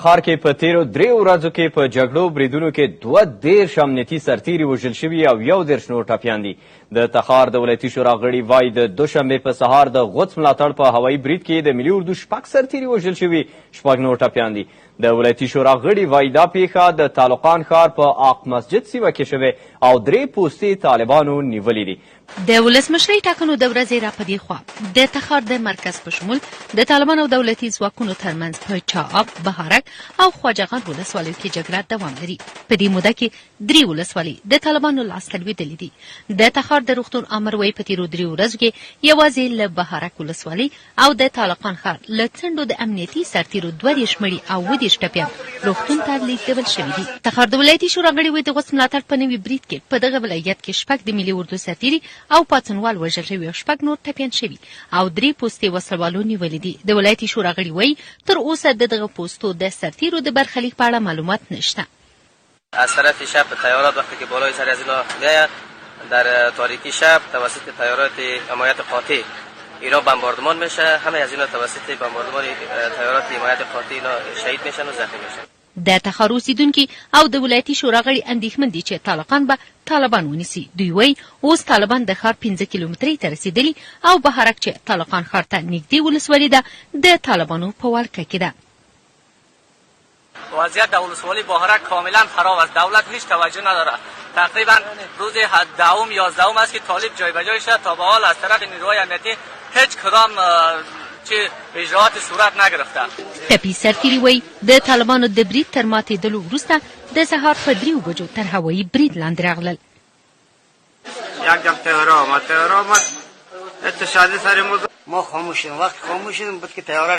تخار کې په تیرو 3 ورځو کې په جګړو بریدونو کې 22 امنیتي سرتیري وژل شوي او 11 نور ټپیان دي. د تخار د ولایتي شورا غړي وایي د دوشنبې په سهار د غوڅ ملاتړ په هوایي برید کې د ملي اردو 6 سرتیري وژل شوي، 6 نور ټپیان دي. د ولایتي شورا غړي وایي دا پیښه د تالقان ښار په آق مسجد سیمه کې شوې او 3 پوستې طالبانو نیولې دي. د ولسمشرۍ ټاکنو د ورځې راپدې خوا د تخار د مرکز په شمول د طالبانو او دولتي ځواکونو ترمنځ په چااب، بهارک او خواجهغان ولسوالیو کې جګړه دوام لري. په دې موده کې 3 ولسوالۍ د طالبانو لاسته لوېدلې دي. د تخار د روغتون امر وایي په تیرو 3 ورځو کې یوازې له بهارک ولسوالۍ او د طالقان ښار له څنډو د امنیتي سرتیرو 22 مړي او 20 ټپیان روغتون ته لیږدول شوي دي. تخار د ولایتي شورا غړي وایي د غوڅ ملاتړ په نوي برید کې په دغه ولایت کې 6 د ملي اردو سرتیري او پاڅونوال وژل شوي او 6 نور ټپیان شوي او 3 پوستې وسلوالو نیولې دي. د ولایتي شورا غړي وایي تر اوسه د دغه پوستو د سرتیرو د برخلیک په اړه معلومات نشته. از طرف شب تیارات وقتی که بالای سر از اینا میآید در تاریکی شب توسط تیارات حمایت قاطع اینا بمباردمان میشه. همه از اینا توسط بمباردمان تیارات حمایت قاطع اینا شهید میشن و زخمی میشن. د تخار اوسیدونکي او د ولایتي شورا غړي اندېښمن دي چې طالقان به طالبان ونیسي. دوی وایي اوس طالبان د ښار 15 کیلومترۍ ته رسېدلي او بهارک چې طالقان ښار ته نږدې ولسوالي ده د طالبانو په ولکه کې ده. وضعیت در ولسوالی بهارک کاملا خراب است. دولت هیچ توجه نداره. تقریبا روز 10 11 است که طالب جای به جای شد. تا به حال از طرف نیروهای امنیتی هیچ کدام چې اجراات صورت نگرفته. ټپي سرتیري وایي د طالبانو د برید تر ماتېدلو وروسته د سهار په 3 بجو تر هوایي برید لاندې راغلل. یکم تهران آمد اتشادی سر ما خاموش شدیم. وقت خاموش شدیم بود که تیاره